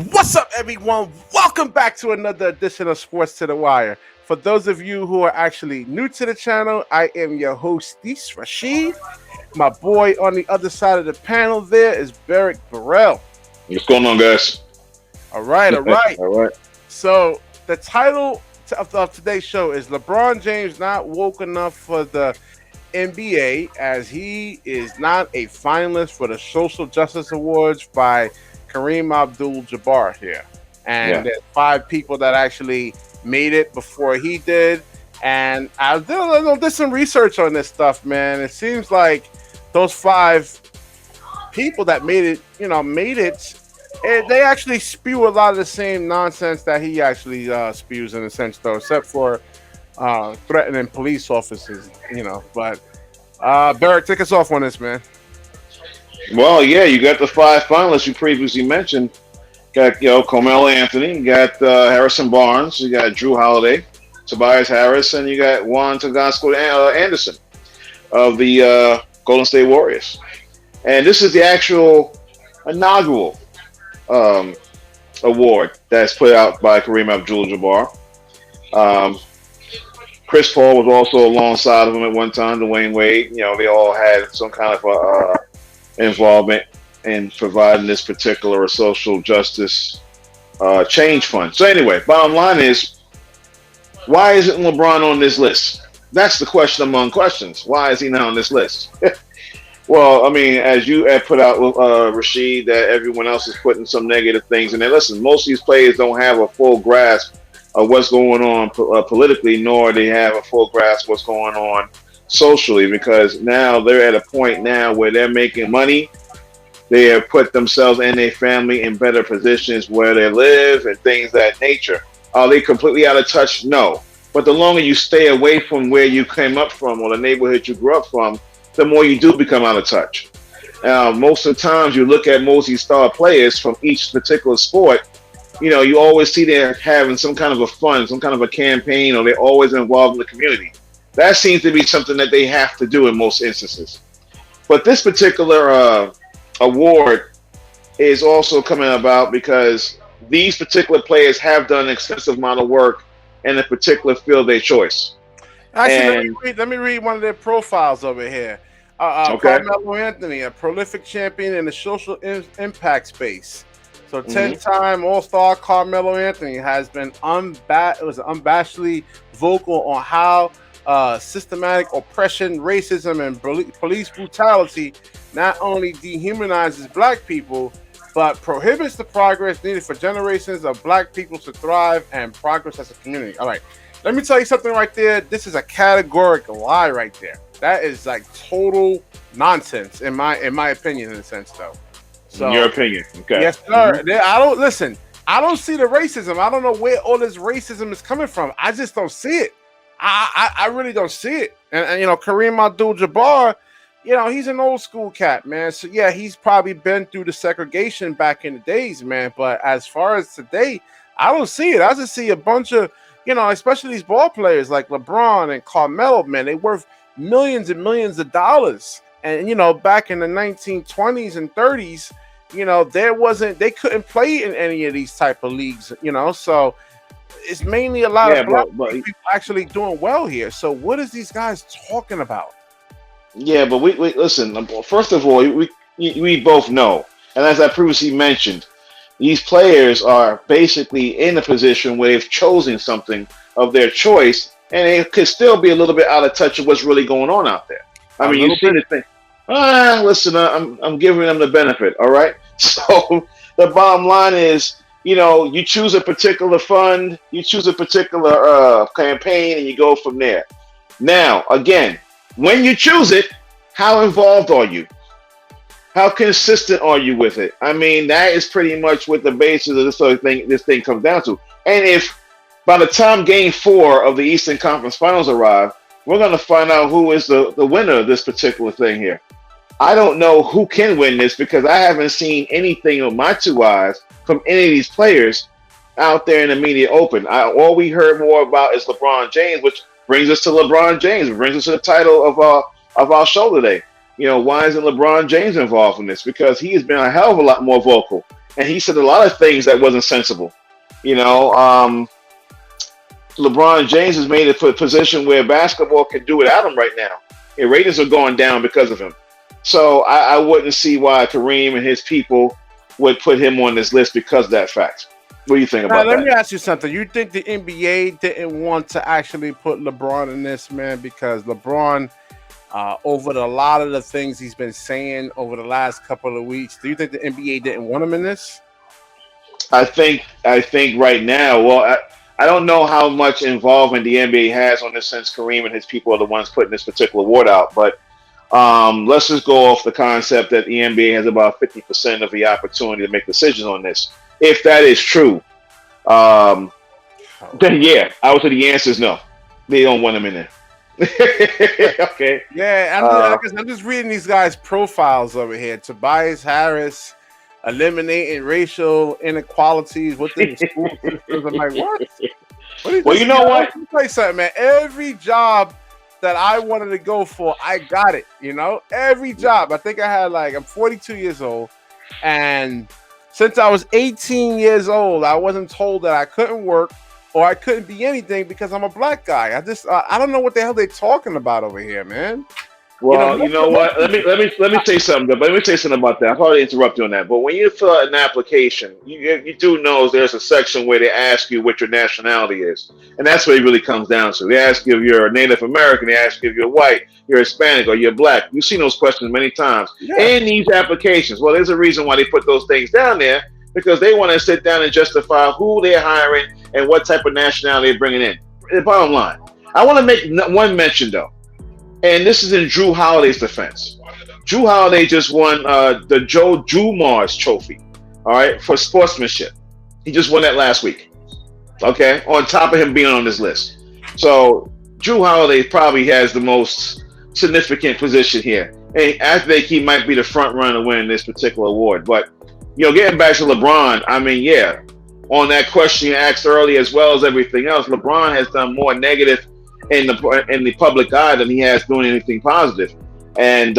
What's up, everyone? Welcome back to another edition of Sports to the Wire. For those of you who are actually new to the channel, I am your host, Rashid. My boy on the other side of the panel there is Barrick Burrell. What's going on, guys? All right, all right. All right. So the title of today's show is LeBron James not woke enough for the NBA as he is not a finalist for the Social Justice Awards by Kareem Abdul-Jabbar here. And there's 5 people that actually made it before he did. And I did some research on this stuff, man. It seems like those 5 people that made it, they actually spew a lot of the same nonsense that he actually spews in a sense, though, except for threatening police officers, But Barrett, take us off on this, man. Well, yeah, you got the 5 finalists you previously mentioned. Got Carmelo Anthony, you got Harrison Barnes, you got Drew Holiday, Tobias Harris, and you got Juan Toscano Anderson of the Golden State Warriors. And this is the actual inaugural award that's put out by Kareem Abdul-Jabbar. Chris Paul was also alongside of him at one time. Dwayne Wade. They all had some kind of involvement in providing this particular social justice change fund. So anyway, bottom line is, why isn't LeBron on this list? That's the question among questions. Why is he not on this list? Well, I mean, as you have put out, Rashid, that everyone else is putting some negative things in there. Listen, most of these players don't have a full grasp of what's going on politically, nor they have a full grasp of what's going on socially, because now they're at a point now where they're making money. They have put themselves and their family in better positions where they live and things of that nature. Are they completely out of touch? No. But the longer you stay away from where you came up from or the neighborhood you grew up from, the more you do become out of touch. Most of the times you look at most of these star players from each particular sport, you always see they're having some kind of a fund, some kind of a campaign, or they're always involved in the community. That seems to be something that they have to do in most instances. But this particular award is also coming about because these particular players have done an extensive amount of work in a particular field of their choice. Actually, let me read one of their profiles over here. Okay. Carmelo Anthony, a prolific champion in the social impact space. So 10-time All-Star Carmelo Anthony has been unabashedly vocal on how systematic oppression, racism, and police brutality not only dehumanizes Black people, but prohibits the progress needed for generations of Black people to thrive and progress as a community. All right, let me tell you something right there. This is a categorical lie right there. That is like total nonsense in my opinion, in a sense, though. So, in your opinion, okay? Yes, sir. I don't see the racism. I don't know where all this racism is coming from. I just don't see it. I really don't see it. And Kareem Abdul-Jabbar, he's an old school cat, man. So yeah, he's probably been through the segregation back in the days, man. But as far as today, I don't see it. I just see a bunch of, especially these ball players like LeBron and Carmelo, man. They worth millions and millions of dollars. And back in the 1920s and 30s, they couldn't play in any of these type of leagues, so it's mainly a lot of Black people actually doing well here. So what is these guys talking about? Yeah, but we listen. First of all, we both know, and as I previously mentioned, these players are basically in a position where they've chosen something of their choice, and they could still be a little bit out of touch of what's really going on out there. I mean, you see the thing. Listen, I'm giving them the benefit. All right. So the bottom line is, you choose a particular fund, you choose a particular campaign, and you go from there. Now, again, when you choose it, how involved are you? How consistent are you with it? I mean, that is pretty much what the basis of this thing comes down to. And if by the time Game 4 of the Eastern Conference Finals arrive, we're going to find out who is the winner of this particular thing here. I don't know who can win this because I haven't seen anything with my 2 eyes from any of these players out there in the media open. All we heard more about is LeBron James, which brings us to LeBron James. It brings us to the title of our show today. Why isn't LeBron James involved in this? Because he has been a hell of a lot more vocal and he said a lot of things that wasn't sensible. You know, LeBron James has made it for a position where basketball can do without him right now. And ratings are going down because of him. So I wouldn't see why Kareem and his people would put him on this list because of that fact. What do you think about that? Let me ask you something. You think the NBA didn't want to actually put LeBron in this, man, because LeBron, over a lot of the things he's been saying over the last couple of weeks, do you think the NBA didn't want him in this? I think right now, well, I don't know how much involvement the NBA has on this since Kareem and his people are the ones putting this particular award out. But let's just go off the concept that the NBA has about 50% of the opportunity to make decisions on this. If that is true, then yeah, I would say the answer is no. They don't want him in there. Okay. Yeah, I'm just reading these guys' profiles over here. Tobias Harris, eliminating racial inequalities within the school systems. I'm like, what? Well, you know what? Let me tell you something, man. Every job that I wanted to go for, I got it. You know, every job. I think I had I'm 42 years old, and since I was 18 years old, I wasn't told that I couldn't work or I couldn't be anything because I'm a black guy. I don't know what the hell they're talking about over here, man. Well, you know what? Let me say something. Let me say something about that. I'll probably interrupt you on that. But when you fill out an application, you do know there's a section where they ask you what your nationality is, and that's what it really comes down to. They ask you if you're a Native American. They ask you if you're white, you're Hispanic, or you're black. You've seen those questions many times in these applications. Well, there's a reason why they put those things down there, because they want to sit down and justify who they're hiring and what type of nationality they're bringing in. The bottom line, I want to make one mention though. And this is in Drew Holiday's defense. Drew Holiday just won the Joe Dumars Trophy, all right, for sportsmanship. He just won that last week, okay, on top of him being on this list. So Drew Holiday probably has the most significant position here. And I think he might be the front runner to win this particular award. But, getting back to LeBron, I mean, yeah, on that question you asked earlier as well as everything else, LeBron has done more negative in the public eye than he has doing anything positive. And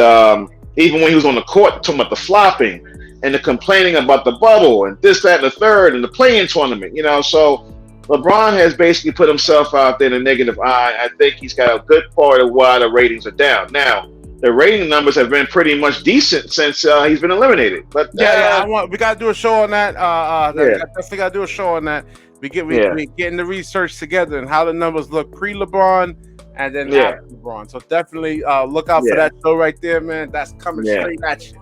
even when he was on the court talking about the flopping and the complaining about the bubble and this, that, and the third and the play-in tournament, so LeBron has basically put himself out there in a negative eye. I think he's got a good part of why the ratings are down. Now, the rating numbers have been pretty much decent since he's been eliminated. But we got to do a show on that. Definitely got to do a show on that. We getting the research together and how the numbers look pre-LeBron and then after LeBron. So definitely look out for that show right there, man. That's coming straight at you.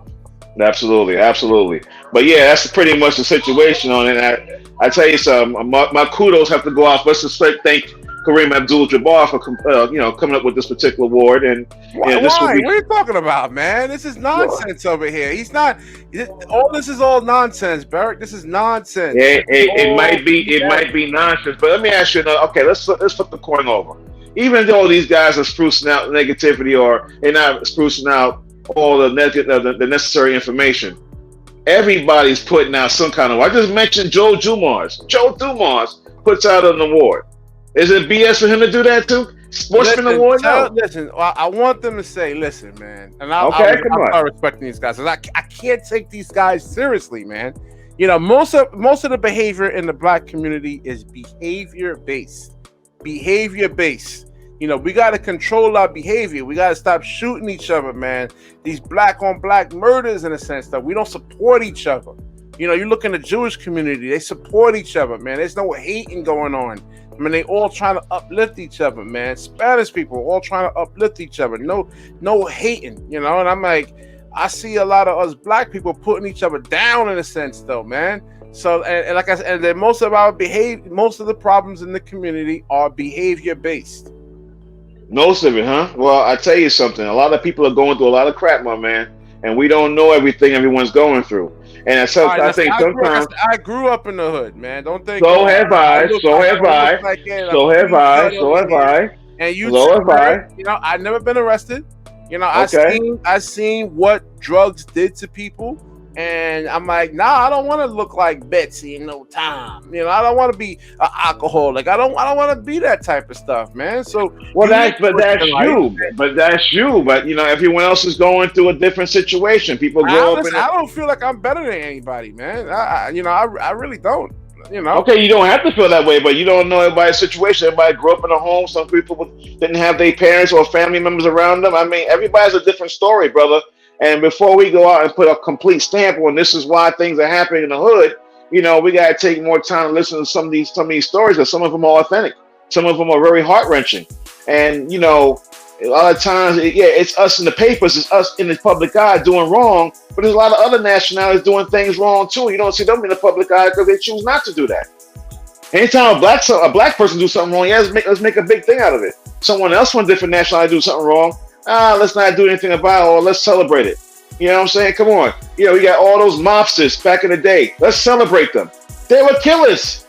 Absolutely. But yeah, that's pretty much the situation on it. I tell you something, my kudos have to go out. Let's just thank Kareem Abdul-Jabbar for coming up with this particular award. And why? What are you talking about, man? This is nonsense over here. He's not. All this is all nonsense, Barrett. This is nonsense. It might be nonsense. But let me ask you another. Okay, let's flip the coin over. Even though these guys are sprucing out negativity or they're not sprucing out all the necessary information, everybody's putting out some kind of. I just mentioned Joe Dumars. Joe Dumars puts out an award. Is it BS for him to do that too? Sportsman award? No. Listen, I want them to say, listen, man. And I'm respecting these guys. I can't take these guys seriously, man. Most of the behavior in the black community is behavior based. We got to control our behavior. We got to stop shooting each other, man. These black on black murders, in a sense, that we don't support each other. You look in the Jewish community, they support each other, man. There's no hating going on. I mean, they all trying to uplift each other, man. Spanish people all trying to uplift each other. No hating, And I'm like, I see a lot of us black people putting each other down in a sense, though, man. So, and like I said, and then most of the problems in the community are behavior based. Most of it, huh? Well, I tell you something. A lot of people are going through a lot of crap, my man, and we don't know everything everyone's going through. And I think sometimes I grew up in the hood, man. Don't think so have I. So have I. And so have I. I've never been arrested. I seen what drugs did to people. And I'm like, nah, I don't want to look like Betsy in no time. You know, I don't want to be an alcoholic. I don't want to be that type of stuff, man. So, But that's you. But you know, everyone else is going through a different situation. People grow up in I don't feel like I'm better than anybody, man. I really don't. You know. Okay, you don't have to feel that way, but you don't know everybody's situation. Everybody grew up in a home. Some people didn't have their parents or family members around them. I mean, everybody's a different story, brother. And before we go out and put a complete stamp on this is why things are happening in the hood, you know, we gotta take more time to listen to some of these stories, because some of them are authentic, some of them are very heart wrenching, and you know, a lot of times, it's us in the papers, it's us in the public eye doing wrong, but there's a lot of other nationalities doing things wrong too. You don't see them in the public eye because they choose not to do that. Anytime a black person do something wrong, let's make a big thing out of it. Someone else from a different nationality do something wrong, let's not do anything about it, or let's celebrate it. You know what I'm saying? Come on. You know, we got all those mobsters back in the day. Let's celebrate them. They were killers.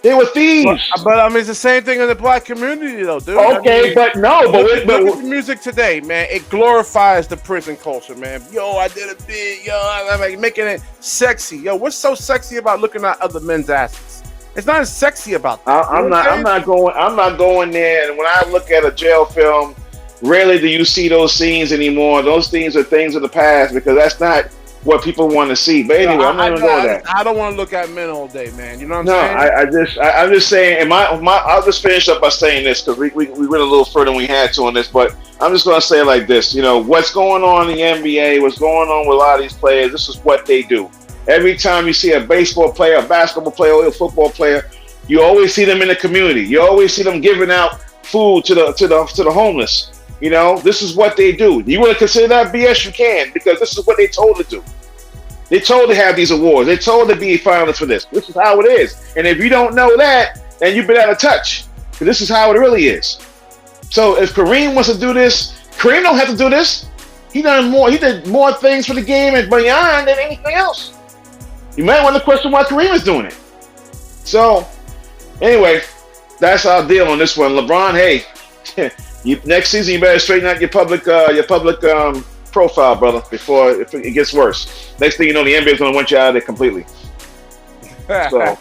They were thieves. But I mean, it's the same thing in the black community, though, dude. Okay, I mean, but look at the music today, man. It glorifies the prison culture, man. Yo, I did a bit. Yo, I'm like making it sexy. Yo, what's so sexy about looking at other men's asses? It's not as sexy about that. I'm not going there. And when I look at a jail film, rarely do you see those scenes anymore. Those things are things of the past, because that's not what people want to see. But anyway, I'm not even going there. I don't want to look at men all day, man. You know what I'm saying? I'm just saying. And I'll just finish up by saying this, because we went a little further than we had to on this. But I'm just going to say it like this. You know, what's going on in the NBA, what's going on with a lot of these players, this is what they do. Every time you see a baseball player, a basketball player, or a football player, you always see them in the community. You always see them giving out food to the homeless. You know, this is what they do. You want to consider that BS? You can, because this is what they told to do. They told to have these awards. They told to be finalists for this. This is how it is. And if you don't know that, then you've been out of touch. Because this is how it really is. So if Kareem wants to do this, Kareem don't have to do this. He did more things for the game and beyond than anything else. You might want to question why Kareem is doing it. So anyway, that's our deal on this one. LeBron, hey, next season you better straighten out your public profile, brother, before it gets worse. Next thing you know, the NBA is going to want you out of there completely. So.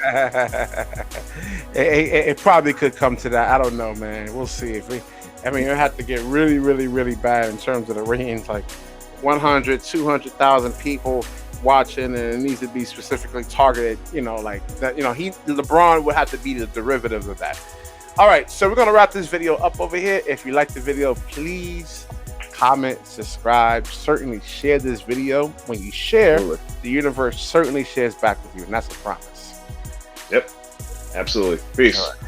it probably could come to that. I don't know, man. We'll see. It have to get really, really, really bad in terms of the ratings, like 100, 200,000 people watching, and it needs to be specifically targeted. You know, like that. You know, LeBron would have to be the derivative of that. All right, so we're gonna wrap this video up over here. If you like the video, please comment, subscribe, certainly share this video. When you share, the universe certainly shares back with you, and that's a promise. Yep, absolutely. Peace. All right.